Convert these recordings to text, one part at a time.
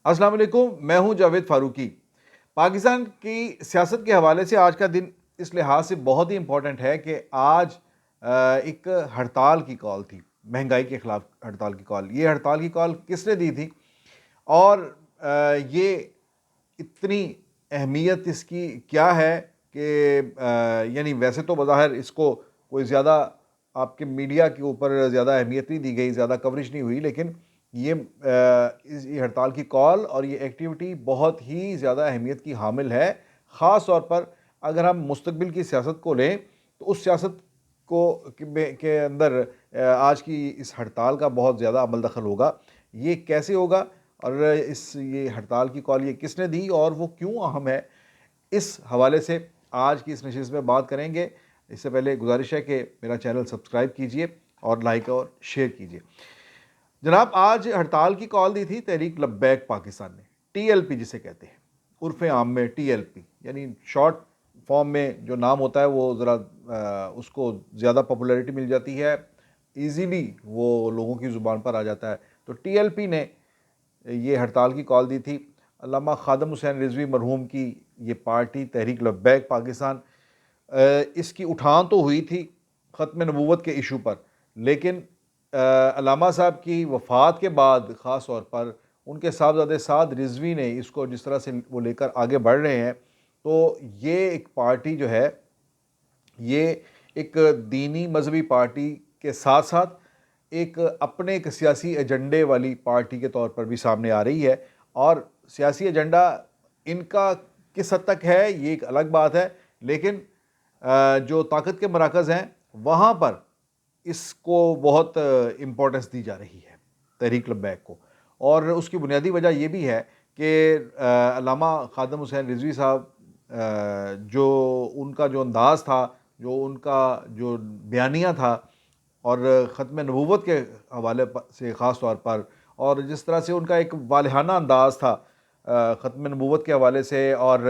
अस्सलाम वालेकुम, मैं हूं जावेद फारूकी। पाकिस्तान की सियासत के हवाले से आज का दिन इस लिहाज से बहुत ही इम्पोर्टेंट है कि आज एक हड़ताल की कॉल थी, महंगाई के ख़िलाफ़ हड़ताल की कॉल। ये हड़ताल की कॉल किसने दी थी और ये इतनी अहमियत इसकी क्या है कि यानी वैसे तो बज़ाहिर इसको कोई ज़्यादा आपके मीडिया के ऊपर ज़्यादा अहमियत नहीं दी गई, ज़्यादा कवरेज नहीं हुई, लेकिन ये हड़ताल की कॉल और ये एक्टिविटी बहुत ही ज़्यादा अहमियत की हामिल है। ख़ास तौर पर अगर हम मुस्तक़बिल की सियासत को लें, तो उस सियासत के अंदर आज की इस हड़ताल का बहुत ज़्यादा अमल दखल होगा। ये कैसे होगा और ये हड़ताल की कॉल ये किसने दी और वो क्यों अहम है, इस हवाले से आज की इस नशिस्त में बात करेंगे। इससे पहले गुजारिश है कि मेरा चैनल सब्सक्राइब कीजिए और लाइक और शेयर कीजिए। जनाब, आज हड़ताल की कॉल दी थी तहरीक लब्बैक पाकिस्तान ने, टीएलपी जिसे कहते हैं, उर्फ़ आम में टीएलपी, यानी शॉर्ट फॉर्म में जो नाम होता है वो ज़रा उसको ज़्यादा पॉपुलैरिटी मिल जाती है, ईज़िली वो लोगों की ज़ुबान पर आ जाता है। तो टीएलपी ने ये हड़ताल की कॉल दी थी। अल्लामा ख़ादम हुसैन रिज़वी मरहूम की ये पार्टी तहरीक लब्बैक पाकिस्तान, इसकी उठान तो हुई थी ख़त्म नबूवत के इशू पर, लेकिन अल्लामा साहब की वफ़ात के बाद ख़ास तौर पर उनके साहबज़ादे साद रिज़वी ने इसको जिस तरह से वो लेकर आगे बढ़ रहे हैं, तो ये एक पार्टी जो है, ये एक दीनी मज़हबी पार्टी के साथ साथ एक अपने एक सियासी एजेंडे वाली पार्टी के तौर पर भी सामने आ रही है। और सियासी एजेंडा इनका किस हद तक है ये एक अलग बात है, लेकिन जो ताकत के मराकज़ हैं वहाँ पर इसको बहुत इम्पोर्टेंस दी जा रही है, तहरीक लब्बैक को। और उसकी बुनियादी वजह ये भी है कि अल्लामा ख़ादम हुसैन रिज़वी साहब, जो उनका जो अंदाज़ था, जो उनका जो बयानिया था और ख़त्म नबूवत के हवाले से ख़ास तौर पर, और जिस तरह से उनका एक वालिहाना अंदाज़ था ख़त्म नबूवत के हवाले से, और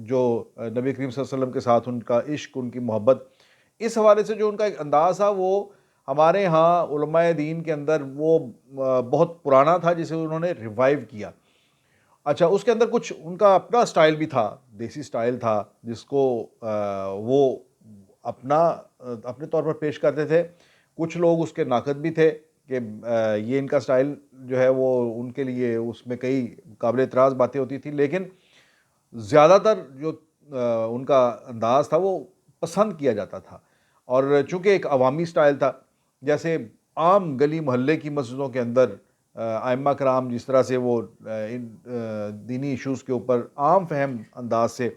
जो नबी करीम सल्लल्लाहु अलैहि वसल्लम के साथ उनका इश्क, उनकी मोहब्बत, इस हवाले से जो उनका एक अंदाज़ था वो हमारे यहाँ उलमाए दीन के अंदर वो बहुत पुराना था, जिसे उन्होंने रिवाइव किया। अच्छा, उसके अंदर कुछ उनका अपना स्टाइल भी था, देसी स्टाइल था, जिसको वो अपने तौर पर पेश करते थे। कुछ लोग उसके नाक़िद भी थे कि ये इनका स्टाइल जो है वो उनके लिए उसमें कई काबिल एतराज़ बातें होती थी, लेकिन ज़्यादातर जो उनका अंदाज़ था वो पसंद किया जाता था। और चूँकि एक अवामी स्टाइल था, जैसे आम गली मोहल्ले की मस्जिदों के अंदर आइम्मा कराम जिस तरह से वो इन दीनी इश्यूज़ के ऊपर आम फ़हम अंदाज़ से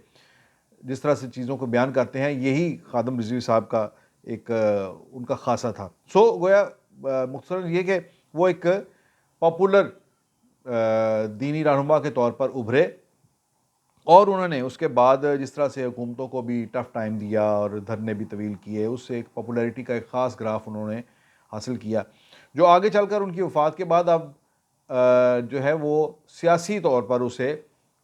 जिस तरह से चीज़ों को बयान करते हैं, यही ख़ादम रिज़वी साहब का एक उनका ख़ासा था। सो गोया मुख्तसरन ये कि वो एक पॉपुलर दीनी रहनुमा के तौर पर उभरे, और उन्होंने उसके बाद जिस तरह से हुकूमतों को भी टफ़ टाइम दिया और धरने भी तवील किए, उससे एक पॉपुलैरिटी का एक ख़ास ग्राफ उन्होंने हासिल किया, जो आगे चलकर उनकी वफ़ात के बाद अब जो है वो सियासी तौर पर उसे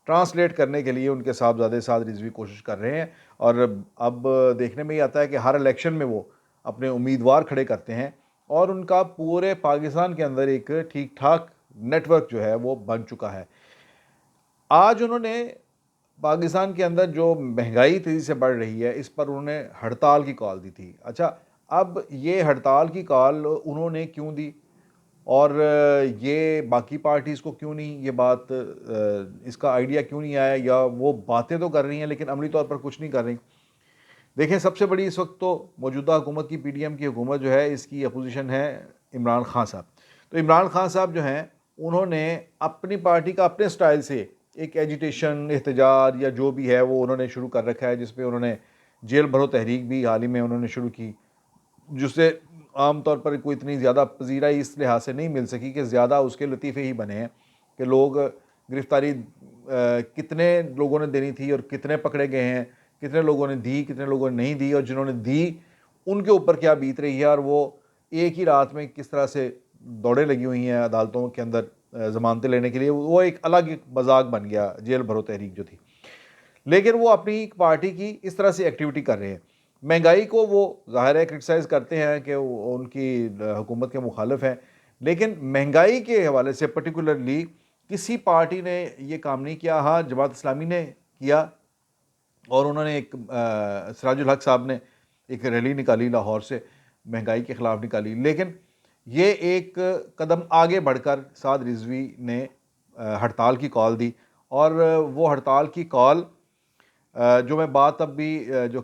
ट्रांसलेट करने के लिए उनके साहबज़ादे साद रिज़वी कोशिश कर रहे हैं। और अब देखने में ये आता है कि हर इलेक्शन में वो अपने उम्मीदवार खड़े करते हैं, और उनका पूरे पाकिस्तान के अंदर एक ठीक-ठाक नेटवर्क जो है वो बन चुका है। आज उन्होंने पाकिस्तान के अंदर जो महंगाई तेज़ी से बढ़ रही है, इस पर उन्होंने हड़ताल की कॉल दी थी। अच्छा, अब ये हड़ताल की कॉल उन्होंने क्यों दी और ये बाकी पार्टीज़ को क्यों नहीं, ये बात इसका आइडिया क्यों नहीं आया, या वो बातें तो कर रही हैं लेकिन अमली तौर पर कुछ नहीं कर रही। देखें, सबसे बड़ी इस वक्त तो मौजूदा हुकूमत की पीडीएम की हुकूमत जो है, इसकी अपोजिशन है इमरान खान साहब। तो इमरान खान साहब जो हैं, उन्होंने अपनी पार्टी का अपने स्टाइल से एक एजिटेशन, एहतजाज या जो भी है वो उन्होंने शुरू कर रखा है, जिसपे उन्होंने जेल भरो तहरीक भी हाल ही में उन्होंने शुरू की, जिससे आम तौर पर कोई इतनी ज़्यादा पजीराई इस लिहाज से नहीं मिल सकी कि ज़्यादा उसके लतीफ़े ही बने हैं कि लोग गिरफ्तारी कितने लोगों ने देनी थी और कितने पकड़े गए हैं, कितने लोगों ने दी, कितने लोगों ने नहीं दी, और जिन्होंने दी उनके ऊपर क्या बीत रही है, और वो एक ही रात में किस तरह से दौड़ें लगी हुई हैं अदालतों के अंदर ज़मानतें लेने के लिए। वो एक अलग एक मजाक बन गया जेल भरो तहरीक जो थी। लेकिन वो अपनी पार्टी की इस तरह से एक्टिविटी कर रहे हैं। महंगाई को वो ज़ाहिर है क्रिटिसाइज़ करते हैं कि वो उनकी हुकूमत के मुखालिफ हैं, लेकिन महंगाई के हवाले से पर्टिकुलरली किसी पार्टी ने ये काम नहीं किया। हाँ, जमात इस्लामी ने किया और उन्होंने एक सिराजुल हक साहब ने एक रैली निकाली लाहौर से, महंगाई के ख़िलाफ़ निकाली। लेकिन ये एक कदम आगे बढ़कर साद रिजवी ने हड़ताल की कॉल दी और वो हड़ताल की कॉल जो मैं बात अब भी जो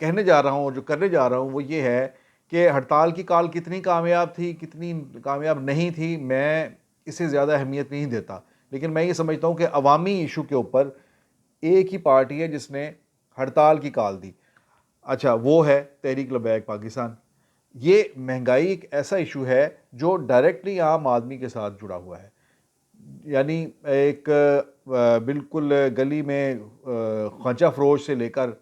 कहने जा रहा हूँ और जो करने जा रहा हूँ वो ये है कि हड़ताल की कॉल कितनी कामयाब थी, कितनी कामयाब नहीं थी, मैं इससे ज़्यादा अहमियत नहीं देता। लेकिन मैं ये समझता हूँ कि अवामी इशू के ऊपर एक ही पार्टी है जिसने हड़ताल की कॉल दी। अच्छा, वो है तहरीक लबैक पाकिस्तान। ये महंगाई एक ऐसा इशू है जो डायरेक्टली आम आदमी के साथ जुड़ा हुआ है। यानी एक बिल्कुल गली में ख्वाजा फरोश से लेकर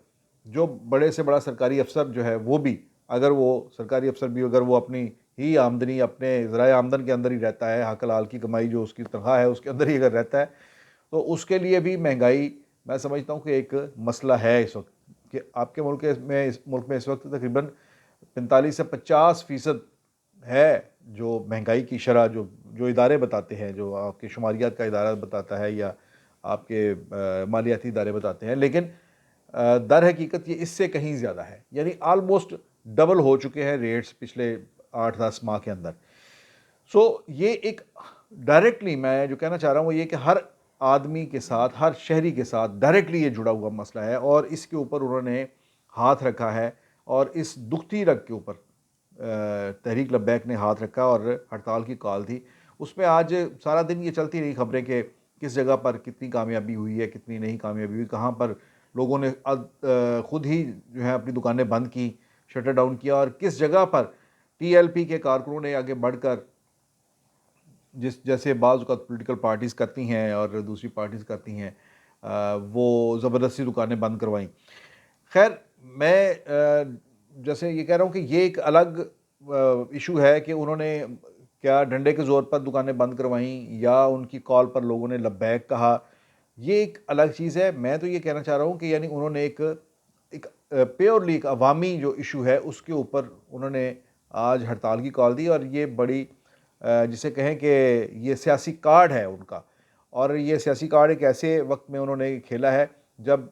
जो बड़े से बड़ा सरकारी अफसर जो है वो भी, अगर वो सरकारी अफसर भी अगर वो अपनी ही आमदनी अपने ज़राए आमदन के अंदर ही रहता है, हक हलाल की कमाई जो उसकी तनख्वाह है उसके अंदर ही अगर रहता है, तो उसके लिए भी महंगाई मैं समझता हूँ कि एक मसला है इस वक्त। कि आपके मुल्क में इस वक्त तकरीबन 45 से 50% है जो महंगाई की शरह, जो जो इदारे बताते हैं, जो आपके शुमारियात का इदारा बताता है या आपके मालियाती इदारे बताते हैं। लेकिन दर हकीकत ये इससे कहीं ज़्यादा है, यानी आलमोस्ट डबल हो चुके हैं रेट्स पिछले 8-10 माह के अंदर। सो ये एक डायरेक्टली मैं जो कहना चाह रहा हूँ वो ये कि हर आदमी के साथ, हर शहरी के साथ डायरेक्टली ये जुड़ा हुआ मसला है और इसके ऊपर उन्होंने हाथ रखा है और इस दुखती रग के ऊपर तहरीक लब्बैक ने हाथ रखा और हड़ताल की कॉल थी। उसमें आज सारा दिन ये चलती रही खबरें कि किस जगह पर कितनी कामयाबी हुई है, कितनी नहीं कामयाबी हुई, कहाँ पर लोगों ने खुद ही जो है अपनी दुकानें बंद की, शटर डाउन किया और किस जगह पर टीएलपी के कारकुनों ने आगे बढ़कर जिस जैसे बाज़ औक़ात पॉलिटिकल पार्टीज़ करती हैं और दूसरी पार्टीज़ करती हैं, वो ज़बरदस्ती दुकानें बंद करवाईं। ख़ैर मैं जैसे ये कह रहा हूँ कि ये एक अलग इशू है कि उन्होंने क्या डंडे के ज़ोर पर दुकानें बंद करवाईं या उनकी कॉल पर लोगों ने लब्बैक कहा, ये एक अलग चीज़ है। मैं तो ये कहना चाह रहा हूँ कि यानी उन्होंने एक एक प्योरली एक अवामी जो इशू है उसके ऊपर उन्होंने आज हड़ताल की कॉल दी और ये बड़ी जिसे कहें कि ये सियासी कार्ड है उनका। और ये सियासी कार्ड एक ऐसे वक्त में उन्होंने खेला है जब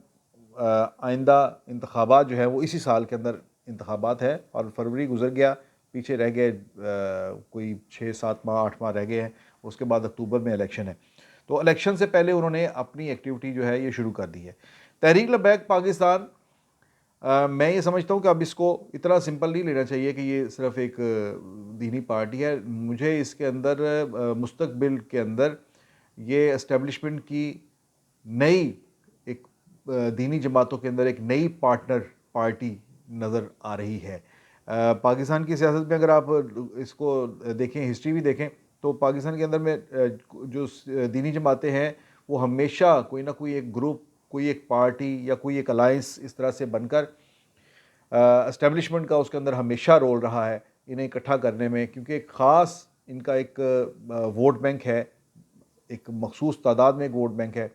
आइंदा इंतखाबात जो है वो इसी साल के अंदर इंतखाबात है और फरवरी गुजर गया, पीछे रह गए कोई 6-7 माह 8 माह रह गए हैं, उसके बाद अक्टूबर में इलेक्शन है। तो इलेक्शन से पहले उन्होंने अपनी एक्टिविटी जो है ये शुरू कर दी है। तहरीक लब्बैक पाकिस्तान, मैं ये समझता हूँ कि अब इसको इतना सिंपल नहीं लेना चाहिए कि ये सिर्फ एक दीनी पार्टी है। मुझे इसके अंदर मुस्तकबिल के अंदर ये एस्टेब्लिशमेंट की नई एक दीनी जमातों के अंदर एक नई पार्टनर पार्टी नज़र आ रही है। पाकिस्तान की सियासत में अगर आप इसको देखें, हिस्ट्री भी देखें, तो पाकिस्तान के अंदर में जो दीनी जमातें हैं वो हमेशा कोई ना कोई एक ग्रुप, कोई एक पार्टी या कोई एक अलायंस इस तरह से बनकर एस्टेब्लिशमेंट का उसके अंदर हमेशा रोल रहा है इन्हें इकट्ठा करने में, क्योंकि एक ख़ास इनका एक वोट बैंक है, एक मखसूस तादाद में एक वोट बैंक है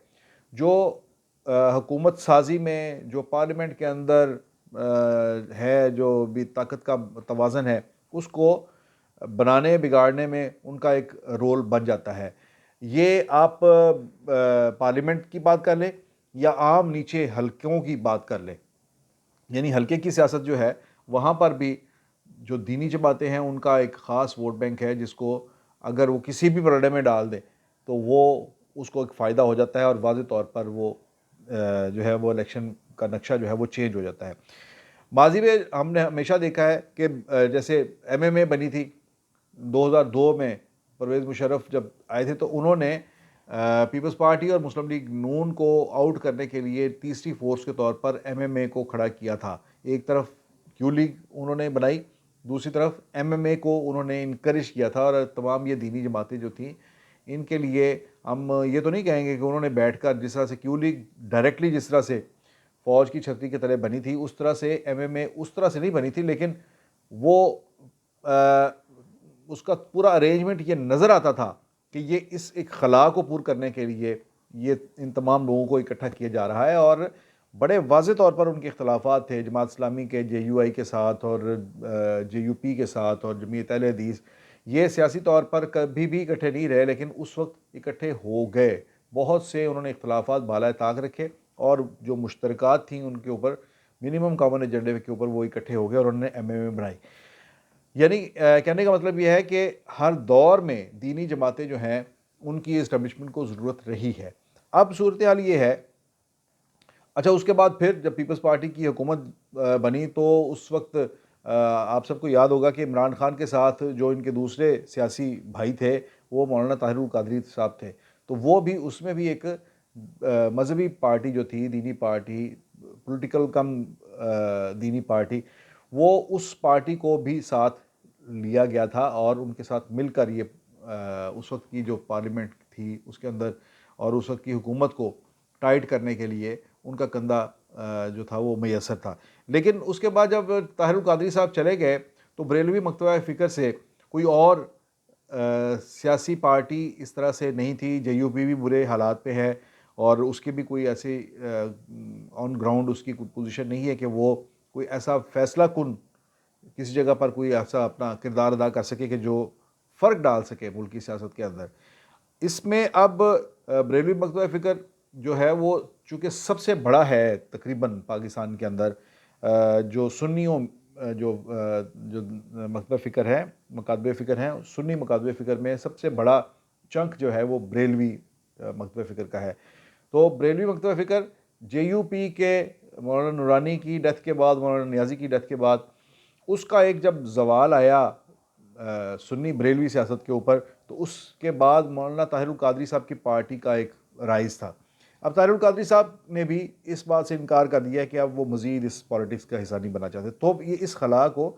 जो हुकूमत साजी में, जो पार्लियामेंट के अंदर है, जो भी ताकत का तवाज़न है उसको बनाने बिगाड़ने में उनका एक रोल बन जाता है। ये आप पार्लियामेंट की बात कर लें या आम नीचे हलकों की बात कर लें, यानी हल्के की सियासत जो है वहाँ पर भी जो दीनी जमातें हैं उनका एक ख़ास वोट बैंक है जिसको अगर वो किसी भी पलड़े में डाल दे तो वो उसको एक फ़ायदा हो जाता है और वाज़ेह तौर पर वो जो है वो इलेक्शन का नक्शा जो है वो चेंज हो जाता है। माजी में हमने हमेशा देखा है कि जैसे एमएमए बनी थी 2002 में, परवेज़ मुशर्रफ जब आए थे तो उन्होंने पीपल्स पार्टी और मुस्लिम लीग नून को आउट करने के लिए तीसरी फोर्स के तौर पर एमएमए को खड़ा किया था। एक तरफ क्यू लीग उन्होंने बनाई, दूसरी तरफ एमएमए को उन्होंने इनकरेज किया था और तमाम ये दीनी जमातें जो थीं इनके लिए हम ये तो नहीं कहेंगे कि उन्होंने बैठकर जिस तरह से क्यू लीग डायरेक्टली जिस तरह से फ़ौज की छतरी की तरह बनी थी उस तरह से एमएमए उस तरह से नहीं बनी थी, लेकिन वो उसका पूरा अरेंजमेंट ये नज़र आता था कि ये इस एक खला को पूरा करने के लिए ये इन तमाम लोगों को इकट्ठा किया जा रहा है और बड़े वाज़ेह तौर पर उनके इख्तलाफात थे जमात इस्लामी के जेयूआई के साथ और जेयूपी के साथ और जमीयत अहले हदीस ये सियासी तौर पर कभी भी इकट्ठे नहीं रहे, लेकिन उस वक्त इकट्ठे हो गए। बहुत से उन्होंने इख्तलाफात बाला ताक रखे और जो मुश्तरकात थी उनके ऊपर, मिनिमम कॉमन एजेंडे के ऊपर वो इकट्ठे हो गए और उन्होंने एमएमए बनाई। यानी कहने का मतलब यह है कि हर दौर में दीनी जमातें जो हैं उनकी इस्टैब्लिशमेंट को ज़रूरत रही है। अब सूरत हाल ये है, अच्छा उसके बाद फिर जब पीपल्स पार्टी की हुकूमत बनी तो उस वक्त आप सबको याद होगा कि इमरान खान के साथ जो इनके दूसरे सियासी भाई थे वो मौलाना ताहिरुल कादरी साहब थे। तो वो भी, उसमें भी एक मजहबी पार्टी जो थी, दीनी पार्टी, पॉलिटिकल कम दीनी पार्टी, वो उस पार्टी को भी साथ लिया गया था और उनके साथ मिलकर ये उस वक्त की जो पार्लियामेंट थी उसके अंदर और उस वक्त की हुकूमत को टाइट करने के लिए उनका कंधा जो था वो मैसर था। लेकिन उसके बाद जब ताहिरुल कादरी साहब चले गए तो बरेलवी मकतबा फ़िक्र से कोई और सियासी पार्टी इस तरह से नहीं थी। जेयूपी भी बुरे हालात पे है और उसकी भी कोई ऐसी ऑन ग्राउंड उसकी कोई पोजीशन नहीं है कि वो कोई ऐसा फैसला कुन किसी जगह पर कोई ऐसा अपना किरदार अदा कर सके कि जो फ़र्क डाल सके मुल्क की सियासत के अंदर। इसमें अब बरेलवी मकतबा फ़िक्र जो है वो चूँकि सबसे बड़ा है तकरीबन पाकिस्तान के अंदर, जो सुन्नियों जो मकतबा फ़िक्र है, मकातबे फ़िक्र हैं, सुन्नी मकातबे फ़िक्र में सबसे बड़ा चंक जो है वो बरेलवी मकतबा फ़िक्र का है। तो बरेलवी मकतबा फ़िक्र जेयूपी के मौलाना नूरानी की डेथ के बाद, मौलाना नियाज़ी की डेथ के बाद उसका एक जब ज़वाल आया सुन्नी बरेलवी सियासत के ऊपर, तो उसके बाद मौलाना ताहिरुल कादरी साहब की पार्टी का एक राइज़ था। अब ताहिरुल कादरी साहब ने भी इस बात से इनकार कर दिया कि अब वो मज़ीद इस पॉलिटिक्स का हिस्सा नहीं बनना चाहते। तो ये इस खला को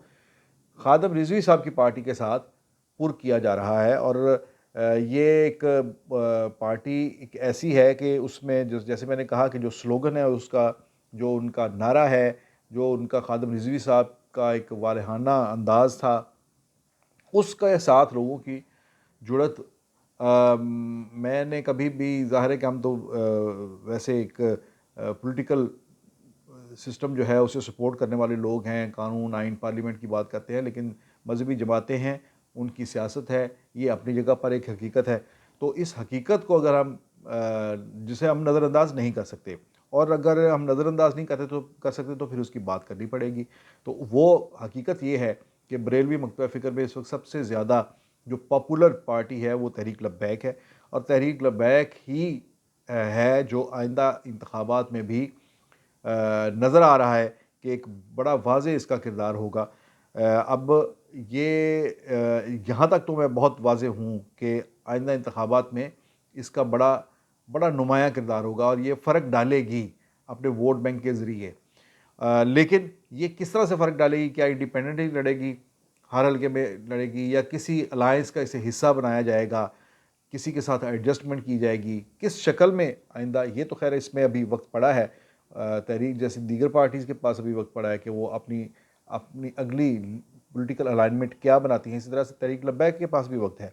खादम रिजवी साहब की पार्टी के साथ पुर किया जा रहा है और ये एक पार्टी एक ऐसी है कि उसमें जो, जैसे मैंने कहा कि जो स्लोगन है उसका, जो उनका नारा है, जो उनका खादम रिजवी साहब का एक वालहाना अंदाज़ था, उसके साथ लोगों की जुड़त मैंने कभी भी, ज़ाहिर है कि हम तो वैसे एक पॉलिटिकल सिस्टम जो है उसे सपोर्ट करने वाले लोग हैं, कानून, आइन, पार्लियामेंट की बात करते हैं, लेकिन मजहबी जमातें हैं, उनकी सियासत है, ये अपनी जगह पर एक हकीकत है। तो इस हकीकत को अगर हम जिसे हम नज़रअंदाज नहीं कर सकते, और अगर हम नज़रअंदाज नहीं कर सकते तो फिर उसकी बात करनी पड़ेगी। तो वो हकीकत ये है कि बरेलवी मकतबा फ़िक्र में इस वक्त सबसे ज़्यादा जो पॉपुलर पार्टी है वो तहरीक लब्बैक है और तहरीक लब्बैक ही है जो आइंदा इंतखाबात में भी नज़र आ रहा है कि एक बड़ा वाज़े इसका किरदार होगा। अब ये यहाँ तक तो मैं बहुत वाज़े हूँ कि आइंदा इंतखाबात में इसका बड़ा बड़ा नुमायाँ किरदार होगा और ये फ़र्क डालेगी अपने वोट बैंक के ज़रिए। लेकिन ये किस तरह से फ़र्क डालेगी? क्या इंडिपेंडेंटली लड़ेगी, हर हल्के में लड़ेगी, या किसी अलायंस का इसे हिस्सा बनाया जाएगा, किसी के साथ एडजस्टमेंट की जाएगी, किस शक्ल में आइंदा, ये तो खैर इसमें अभी वक्त पड़ा है। तहरीक जैसी दीगर पार्टीज़ के पास अभी वक्त पड़ा है कि वो अपनी अपनी अगली पॉलिटिकल अलाइनमेंट क्या बनाती हैं। इसी तरह से तहरीक लब्बैक के पास भी वक्त है।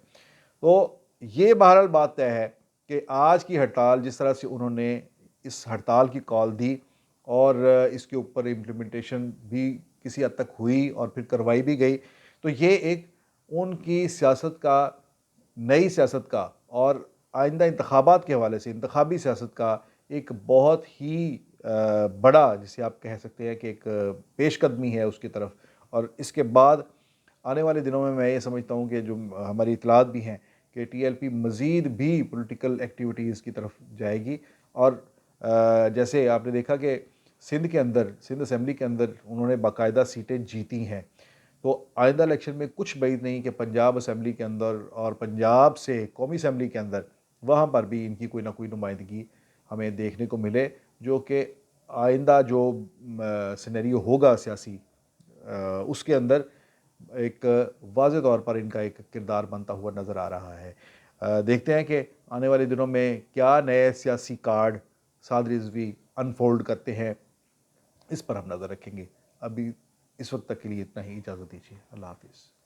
तो ये बहरहाल बात तय है कि आज की हड़ताल, जिस तरह से उन्होंने इस हड़ताल की कॉल दी और इसके ऊपर इम्प्लीमेंटेशन भी किसी हद तक हुई और फिर करवाई भी गई, तो ये एक उनकी सियासत का, नई सियासत का और आइंदा इंतखाबात के हवाले से इंतखाबी सियासत का एक बहुत ही बड़ा, जिसे आप कह सकते हैं कि एक पेशकदमी है उसकी तरफ। और इसके बाद आने वाले दिनों में मैं ये समझता हूँ कि जो हमारी इतलात भी हैं कि टीएलपी मज़ीद भी पॉलिटिकल एक्टिविटीज़ की तरफ जाएगी। और जैसे आपने देखा कि सिंध के अंदर, सिंध असम्बली के अंदर उन्होंने बाकायदा सीटें जीती हैं। तो आइंदा इलेक्शन में कुछ बैद नहीं कि पंजाब असम्बली के अंदर और पंजाब से कौमी असम्बली के अंदर, वहाँ पर भी इनकी कोई ना कोई नुमाइंदगी हमें देखने को मिले, जो कि आइंदा जो सिनेरियो होगा सियासी, उसके अंदर एक वाज़े तौर पर इनका एक किरदार बनता हुआ नज़र आ रहा है। देखते हैं कि आने वाले दिनों में क्या नए सियासी कार्ड साद रिजवी अनफोल्ड करते हैं, इस पर हम नज़र रखेंगे। अभी इस वक्त तक के लिए इतना ही, इजाज़त दीजिए। अल्लाह हाफ़िज़।